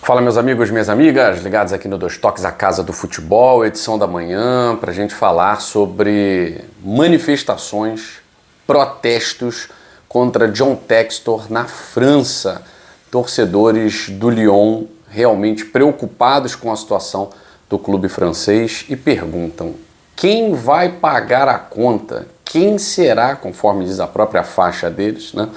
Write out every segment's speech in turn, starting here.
Fala, meus amigos, minhas amigas, ligados aqui no Dois Toques, a Casa do Futebol, edição da manhã, para a gente falar sobre manifestações, protestos contra John Textor na França. Torcedores do Lyon realmente preocupados com a situação do clube francês e perguntam: quem vai pagar a conta? Quem será, conforme diz a própria faixa deles, né?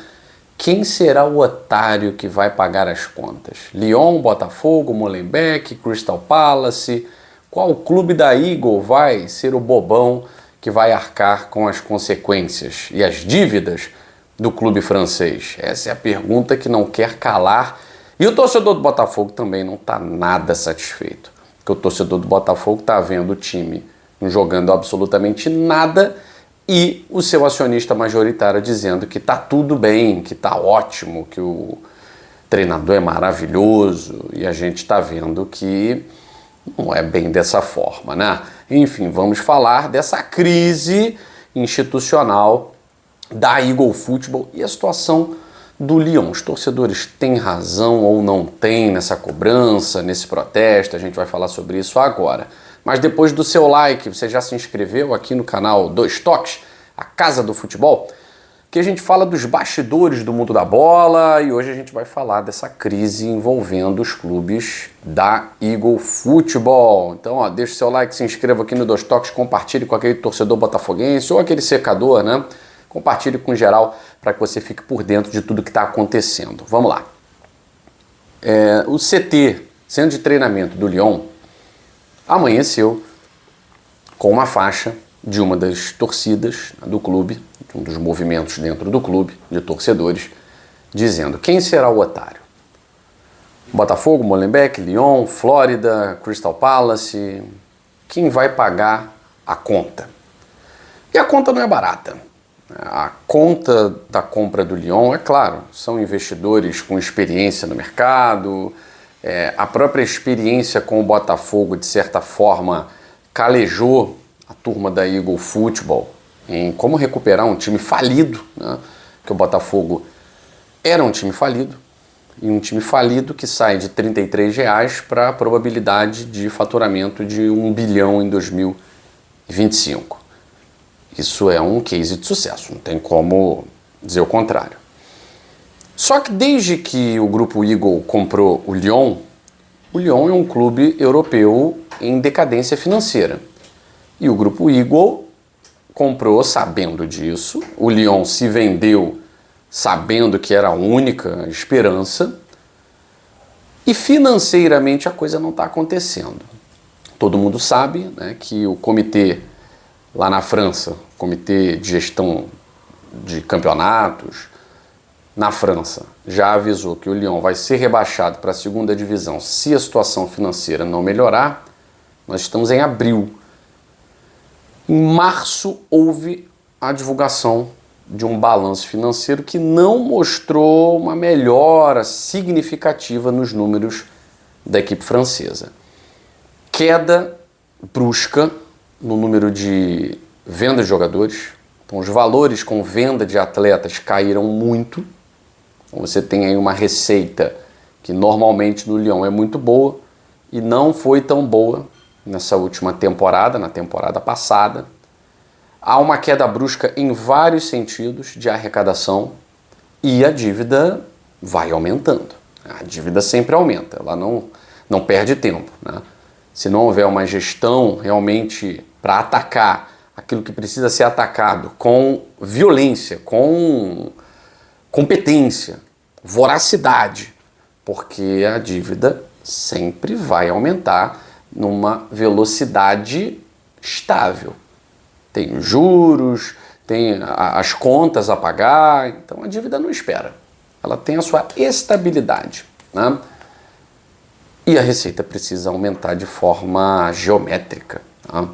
Quem será o otário que vai pagar as contas? Lyon, Botafogo, Molenbeek, Crystal Palace? Qual clube da Eagle vai ser o bobão que vai arcar com as consequências e as dívidas do clube francês? Essa é a pergunta que não quer calar. E o torcedor do Botafogo também não está nada satisfeito. Porque o torcedor do Botafogo está vendo o time não jogando absolutamente nada e o seu acionista majoritário dizendo que está tudo bem, que está ótimo, que o treinador é maravilhoso, e a gente está vendo que não é bem dessa forma, né? Enfim, vamos falar dessa crise institucional da Eagle Football e a situação do Lyon. Os torcedores têm razão ou não têm nessa cobrança, nesse protesto? A gente vai falar sobre isso agora. Mas depois do seu like, você já se inscreveu aqui no canal Dois Toques, a Casa do Futebol, que a gente fala dos bastidores do mundo da bola, e hoje a gente vai falar dessa crise envolvendo os clubes da Eagle Football. Então, ó, deixa o seu like, se inscreva aqui no Dois Toques, compartilhe com aquele torcedor botafoguense ou aquele secador, né? Compartilhe com geral para que você fique por dentro de tudo que está acontecendo. Vamos lá. O CT, Centro de Treinamento do Lyon, amanheceu com uma faixa de uma das torcidas do clube, de um dos movimentos dentro do clube, de torcedores, dizendo: quem será o otário? Botafogo, Molenbeek, Lyon, Flórida, Crystal Palace. Quem vai pagar a conta? E a conta não é barata. A conta da compra do Lyon, é claro, são investidores com experiência no mercado. A própria experiência com o Botafogo, de certa forma, calejou a turma da Eagle Football em como recuperar um time falido, né? Que o Botafogo era um time falido, e um time falido que sai de R$ 33 para a probabilidade de faturamento de 1 bilhão em 2025. Isso é um case de sucesso, não tem como dizer o contrário. Só que desde que o grupo Eagle comprou o Lyon é um clube europeu em decadência financeira. E o grupo Eagle comprou sabendo disso, o Lyon se vendeu sabendo que era a única esperança, e financeiramente a coisa não está acontecendo. Todo mundo sabe, né, que o comitê lá na França, Comitê de Gestão de Campeonatos, na França, já avisou que o Lyon vai ser rebaixado para a segunda divisão se a situação financeira não melhorar. Nós estamos em abril. Em março houve a divulgação de um balanço financeiro que não mostrou uma melhora significativa nos números da equipe francesa. Queda brusca no número de venda de jogadores. Então, os valores com venda de atletas caíram muito. Então, você tem aí uma receita que normalmente no Lyon é muito boa e não foi tão boa nessa última temporada, na temporada passada. Há uma queda brusca em vários sentidos de arrecadação e a dívida vai aumentando. A dívida sempre aumenta, ela não perde tempo, né? Se não houver uma gestão realmente para atacar aquilo que precisa ser atacado com violência, com competência, voracidade, porque a dívida sempre vai aumentar numa velocidade estável. Tem os juros, tem as contas a pagar, então a dívida não espera. Ela tem a sua estabilidade, né? E a receita precisa aumentar de forma geométrica, tá?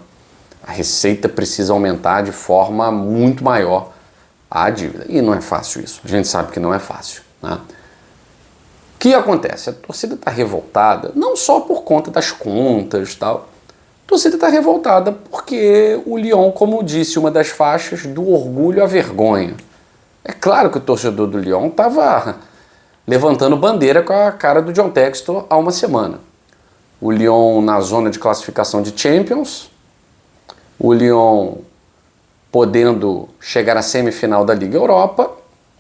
A receita precisa aumentar de forma muito maior a dívida. E não é fácil isso. A gente sabe que não é fácil, né? O que acontece? A torcida está revoltada, não só por conta das contas e tal. A torcida está revoltada porque o Lyon, como disse uma das faixas, do orgulho à vergonha. É claro que o torcedor do Lyon estava levantando bandeira com a cara do John Textor há uma semana. O Lyon na zona de classificação de Champions, o Lyon podendo chegar à semifinal da Liga Europa.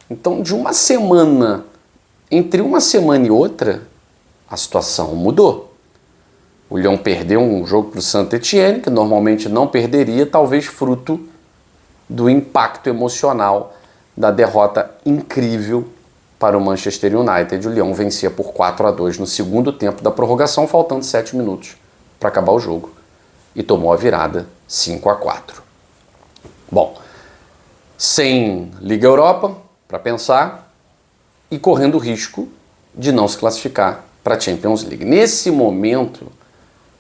Então, de uma semana, entre uma semana e outra, a situação mudou. O Lyon perdeu um jogo para o Saint-Étienne, que normalmente não perderia, talvez fruto do impacto emocional da derrota incrível para o Manchester United. O Lyon vencia por 4-2 no segundo tempo da prorrogação, faltando 7 minutos para acabar o jogo. E tomou a virada 5-4. Bom, sem Liga Europa, para pensar, e correndo o risco de não se classificar para a Champions League. Nesse momento,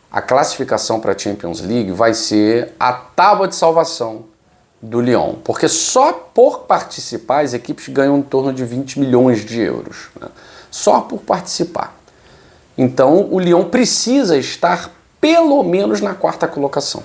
a classificação para a Champions League vai ser a tábua de salvação do Lyon, porque só por participar as equipes ganham em torno de 20 milhões de euros, né? Só por participar. Então o Lyon precisa estar pelo menos na quarta colocação.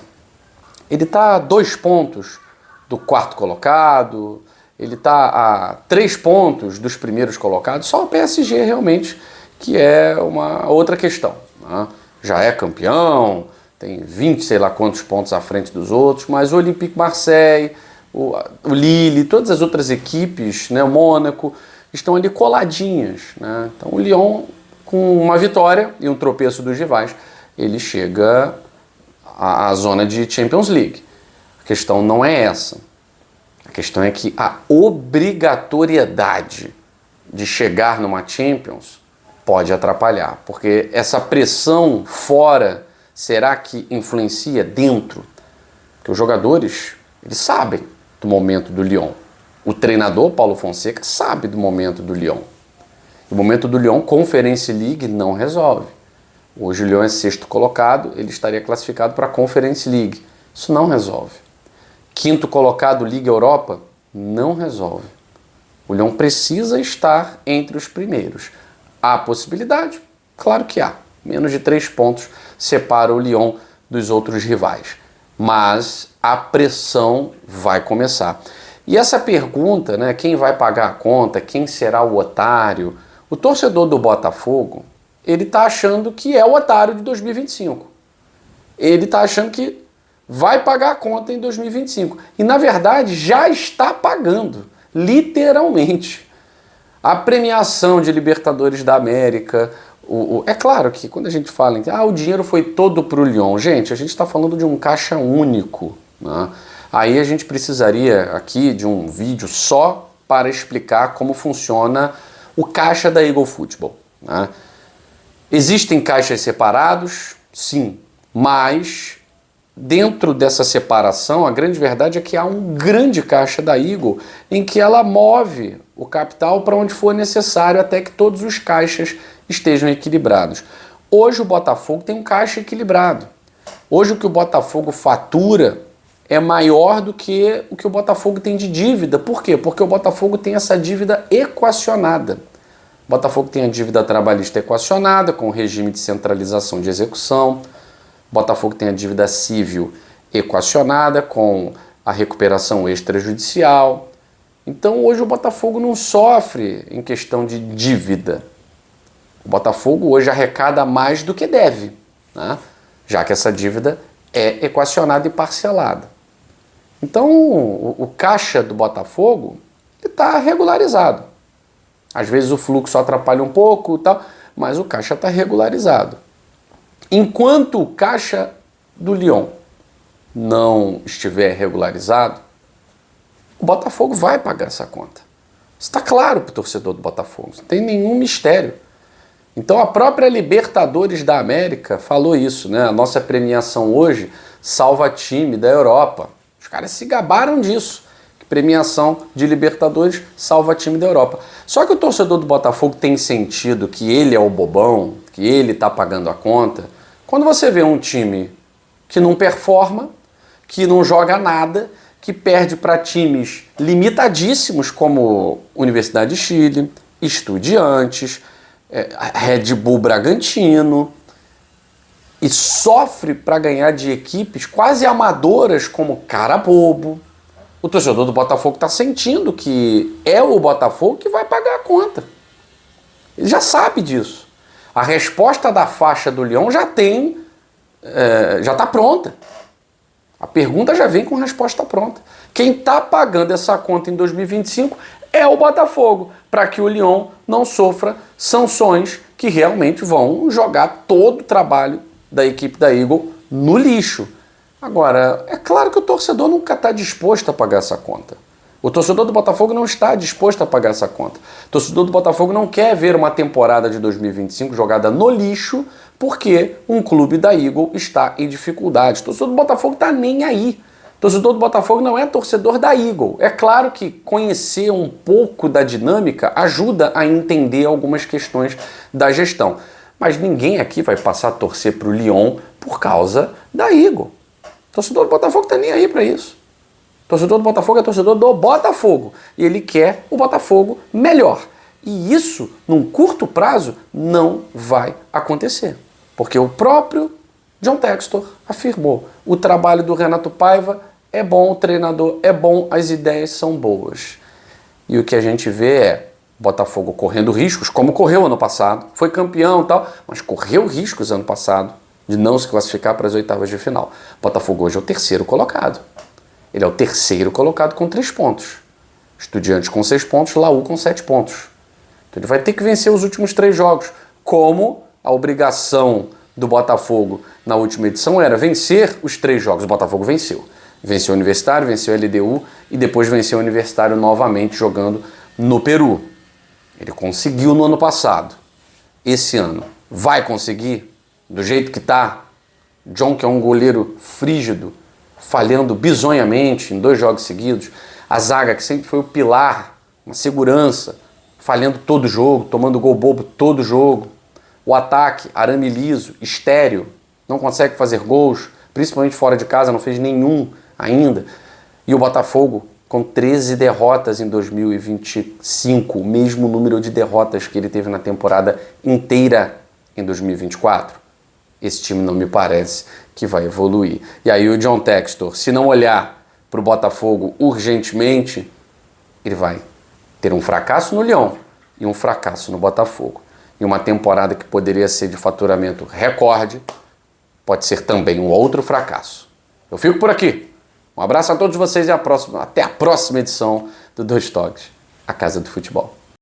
Ele está a 2 pontos do quarto colocado, ele está a 3 pontos dos primeiros colocados, só o PSG realmente, que é uma outra questão, né? Já é campeão, tem 20, sei lá quantos pontos à frente dos outros, mas o Olympique Marseille, o Lille, todas as outras equipes, né, o Mônaco, estão ali coladinhas, né? Então o Lyon, com uma vitória e um tropeço dos rivais, ele chega à zona de Champions League. A questão não é essa. A questão é que a obrigatoriedade de chegar numa Champions pode atrapalhar, porque essa pressão fora, será que influencia dentro? Porque os jogadores, eles sabem do momento do Lyon. O treinador, Paulo Fonseca, sabe do momento do Lyon. O momento do Lyon, Conference League, não resolve. Hoje o Lyon é 6º colocado, ele estaria classificado para a Conference League. Isso não resolve. 5º colocado, Liga Europa, não resolve. O Lyon precisa estar entre os primeiros. Há possibilidade? Claro que há. Menos de 3 pontos separa o Lyon dos outros rivais. Mas a pressão vai começar. E essa pergunta, né, quem vai pagar a conta, quem será o otário? O torcedor do Botafogo, ele está achando que é o otário de 2025. Ele está achando que vai pagar a conta em 2025. E, na verdade, já está pagando, literalmente. A premiação de Libertadores da América. É claro que quando a gente fala em o dinheiro foi todo para o Lyon, gente, a gente está falando de um caixa único, né? Aí a gente precisaria aqui de um vídeo só para explicar como funciona o caixa da Eagle Football, né? Existem caixas separados? Sim, mas dentro dessa separação, a grande verdade é que há um grande caixa da Eagle em que ela move o capital para onde for necessário até que todos os caixas estejam equilibrados. Hoje o Botafogo tem um caixa equilibrado. Hoje o que o Botafogo fatura é maior do que o Botafogo tem de dívida. Por quê? Porque o Botafogo tem essa dívida equacionada. O Botafogo tem a dívida trabalhista equacionada, com o regime de centralização de execução. O Botafogo tem a dívida civil equacionada, com a recuperação extrajudicial. Então hoje o Botafogo não sofre em questão de dívida. O Botafogo hoje arrecada mais do que deve, né? Já que essa dívida é equacionada e parcelada. Então o caixa do Botafogo está regularizado. Às vezes o fluxo atrapalha um pouco, tal, mas o caixa está regularizado. Enquanto o caixa do Lyon não estiver regularizado, o Botafogo vai pagar essa conta. Isso está claro para o torcedor do Botafogo, não tem nenhum mistério. Então a própria Libertadores da América falou isso, né? A nossa premiação hoje salva time da Europa. Os caras se gabaram disso. Que premiação de Libertadores salva time da Europa. Só que o torcedor do Botafogo tem sentido que ele é o bobão, que ele está pagando a conta, quando você vê um time que não performa, que não joga nada, que perde para times limitadíssimos como Universidade de Chile, Estudiantes, Red Bull Bragantino, e sofre para ganhar de equipes quase amadoras como Carabobo. O torcedor do Botafogo está sentindo que é o Botafogo que vai pagar a conta. Ele já sabe disso. A resposta da faixa do Lyon já está pronta. A pergunta já vem com resposta pronta. Quem está pagando essa conta em 2025 é o Botafogo, para que o Lyon não sofra sanções que realmente vão jogar todo o trabalho da equipe da Eagle no lixo. Agora, é claro que o torcedor nunca está disposto a pagar essa conta. O torcedor do Botafogo não está disposto a pagar essa conta. O torcedor do Botafogo não quer ver uma temporada de 2025 jogada no lixo porque um clube da Eagle está em dificuldade. O torcedor do Botafogo está nem aí. O torcedor do Botafogo não é torcedor da Eagle. É claro que conhecer um pouco da dinâmica ajuda a entender algumas questões da gestão. Mas ninguém aqui vai passar a torcer para o Lyon por causa da Eagle. O torcedor do Botafogo está nem aí para isso. O torcedor do Botafogo é torcedor do Botafogo. E ele quer o Botafogo melhor. E isso, num curto prazo, não vai acontecer. Porque o próprio John Textor afirmou: o trabalho do Renato Paiva é bom, o treinador é bom, as ideias são boas. E o que a gente vê é Botafogo correndo riscos, como correu ano passado. Foi campeão e tal, mas correu riscos ano passado de não se classificar para as oitavas de final. Botafogo hoje é o terceiro colocado. Ele é o terceiro colocado com 3 pontos. Estudiantes com 6 pontos, Laú com 7 pontos. Então ele vai ter que vencer os últimos 3 jogos. Como a obrigação do Botafogo na última edição era vencer os 3 jogos. O Botafogo venceu. Venceu o Universitário, venceu o LDU e depois venceu o Universitário novamente jogando no Peru. Ele conseguiu no ano passado. Esse ano vai conseguir? Do jeito que está? John, que é um goleiro frígido, falhando bizonhamente em 2 jogos seguidos. A zaga, que sempre foi o pilar, uma segurança, falhando todo jogo, tomando gol bobo todo jogo. O ataque, arame liso, estéreo, não consegue fazer gols, principalmente fora de casa, não fez nenhum ainda. E o Botafogo com 13 derrotas em 2025, o mesmo número de derrotas que ele teve na temporada inteira em 2024. Esse time não me parece que vai evoluir. E aí o John Textor, se não olhar para o Botafogo urgentemente, ele vai ter um fracasso no Lyon e um fracasso no Botafogo. E uma temporada que poderia ser de faturamento recorde, pode ser também um outro fracasso. Eu fico por aqui. Um abraço a todos vocês e até a próxima edição do Dois Toques, a Casa do Futebol.